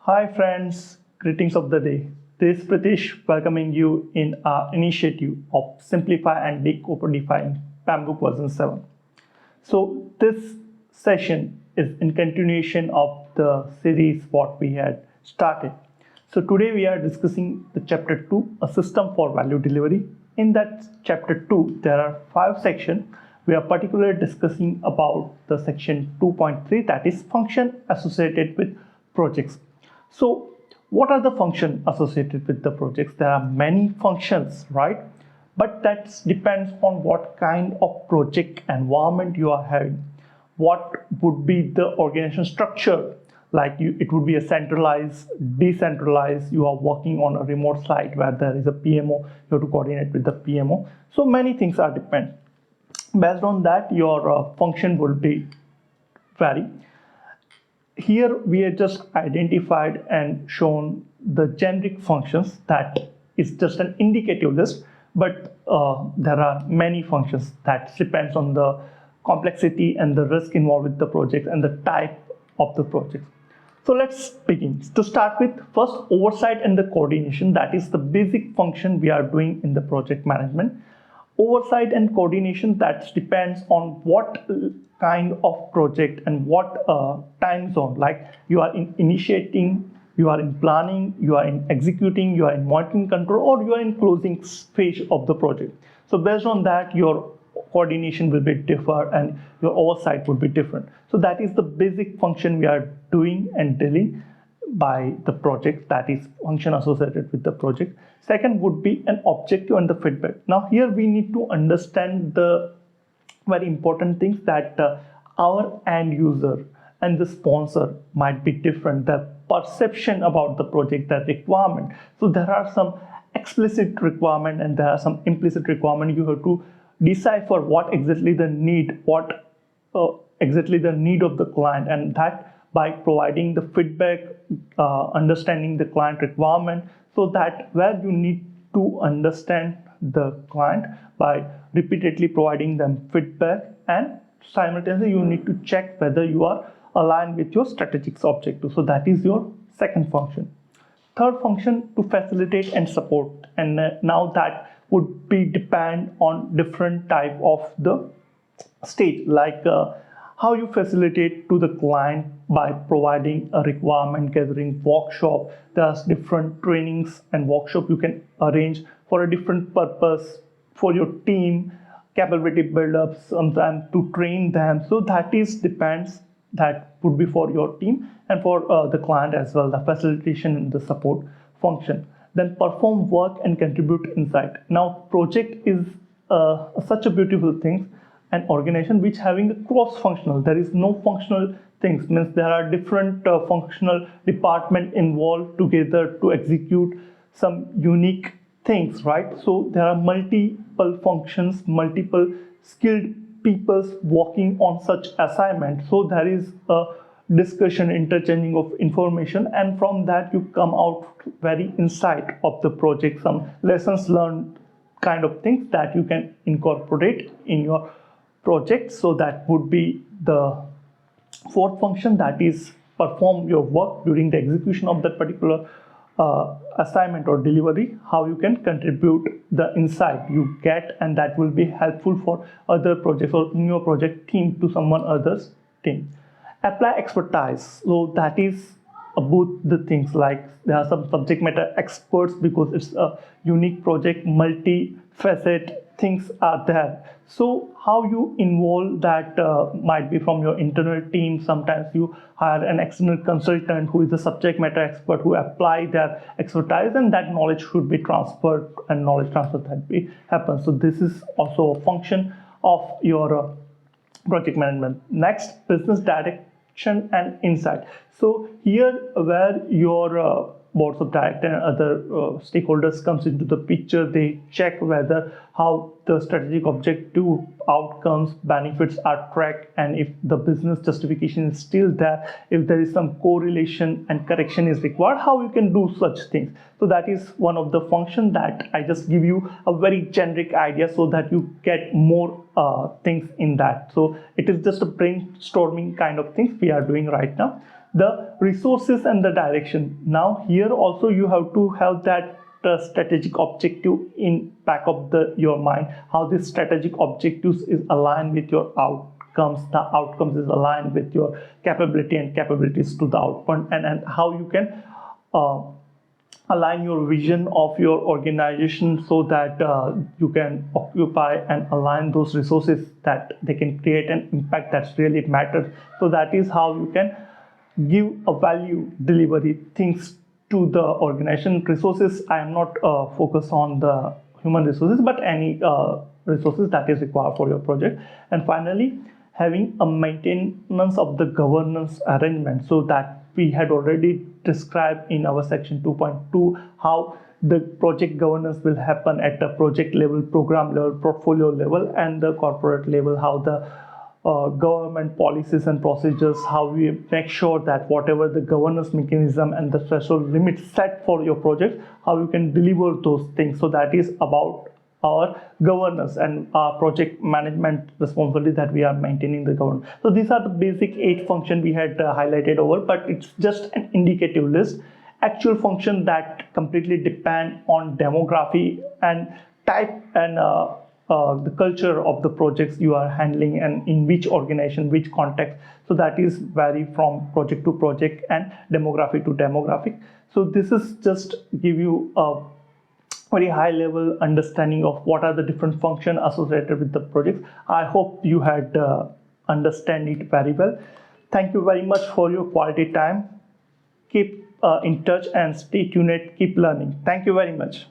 Hi friends, greetings of the day. This is Pritish welcoming you in our initiative of Simplify and Decodify in PMBOK version 7. So this session is in continuation of the series what we had started. So today we are discussing the chapter 2, a system for value delivery. In that chapter 2, there are 5 sections. We are particularly discussing about the section 2.3, that is function associated with projects. So what are the functions associated with the projects? There are many functions, right? But that depends on what kind of project environment you are having. What would be the organization structure? Like it would be a centralized, decentralized, you are working on a remote site where there is a PMO, you have to coordinate with the PMO. So many things are depend. Based on that, your function will be vary. Here we have just identified and shown the generic functions. That is just an indicative list, but there are many functions that depends on the complexity and the risk involved with the project and the type of the project. So let's begin. To start with, first, oversight and the coordination. That is the basic function we are doing in the project management. Oversight and coordination, that depends on what kind of project and what time zone. Like you are in initiating, you are in planning, you are in executing, you are in monitoring control, or you are in closing phase of the project. So based on that, your coordination will be different and your oversight would be different. So that is the basic function we are doing and dealing by the project, that is function associated with the project. Second would be an objective and the feedback. Now here we need to understand the very important things that our end user and the sponsor might be different, the perception about the project, the requirement. So there are some explicit requirement and there are some implicit requirement. You have to decipher what exactly the need, what exactly the need of the client, and that by providing the feedback, understanding the client requirement, so that where you need to understand the client by repeatedly providing them feedback, and simultaneously you need to check whether you are aligned with your strategic objective. So that is your second function. Third function, to facilitate and support, and now that would be depend on different type of the stage, like how you facilitate to the client by providing a requirement gathering workshop. There's different trainings and workshop you can arrange for a different purpose for your team, capability build up, sometimes to train them. So that is depends, that would be for your team and for the client as well, the facilitation and the support function. Then perform work and contribute insight. Now project is such a beautiful thing, an organization which having a cross-functional. There is no functional things, means there are different functional department involved together to execute some unique things, right? So there are multiple functions, multiple skilled peoples working on such assignment. So there is a discussion, interchanging of information, and from that you come out very insight of the project, some lessons learned kind of things that you can incorporate in your project. So that would be the fourth function, that is perform your work during the execution of that particular assignment or delivery, how you can contribute the insight you get, and that will be helpful for other projects or in your project team to someone other's team. Apply expertise. So that is both the things, like there are some subject matter experts because it's a unique project, multi-facet things are there. So how you involve that might be from your internal team. Sometimes you hire an external consultant who is a subject matter expert who apply their expertise, and that knowledge should be transferred, and knowledge transfer that be happens. So this is also a function of your project management. Next, business direction and insight. So here where your boards of director and other stakeholders comes into the picture, they check whether how the strategic objective, outcomes, benefits are tracked, and if the business justification is still there, if there is some correlation and correction is required, how you can do such things. So that is one of the function that I just give you a very generic idea so that you get more things in that. So it is just a brainstorming kind of things we are doing right now. The resources and the direction. Now here also you have to have that strategic objective in back of your mind, how this strategic objectives is aligned with your outcomes, the outcomes is aligned with your capability and capabilities to the outcome, and how you can align your vision of your organization so that you can occupy and align those resources that they can create an impact that's really matters. So that is how you can give a value delivery things to the organization. Resources, I am not focused on the human resources, but any resources that is required for your project. And finally, having a maintenance of the governance arrangement, so that we had already described in our section 2.2 how the project governance will happen at the project level, program level, portfolio level, and the corporate level, how the government policies and procedures, how we make sure that whatever the governance mechanism and the threshold limits set for your project, how you can deliver those things. So that is about our governance and our project management responsibility that we are maintaining the governance. So these are the basic 8 functions we had highlighted over, but it's just an indicative list. Actual function that completely depend on demography and type and the culture of the projects you are handling and in which organization, which context. So that is vary from project to project and demographic to demographic. So this is just give you a very high level understanding of what are the different functions associated with the projects. I hope you had understand it very well. Thank you very much for your quality time. Keep in touch and stay tuned, keep learning. Thank you very much.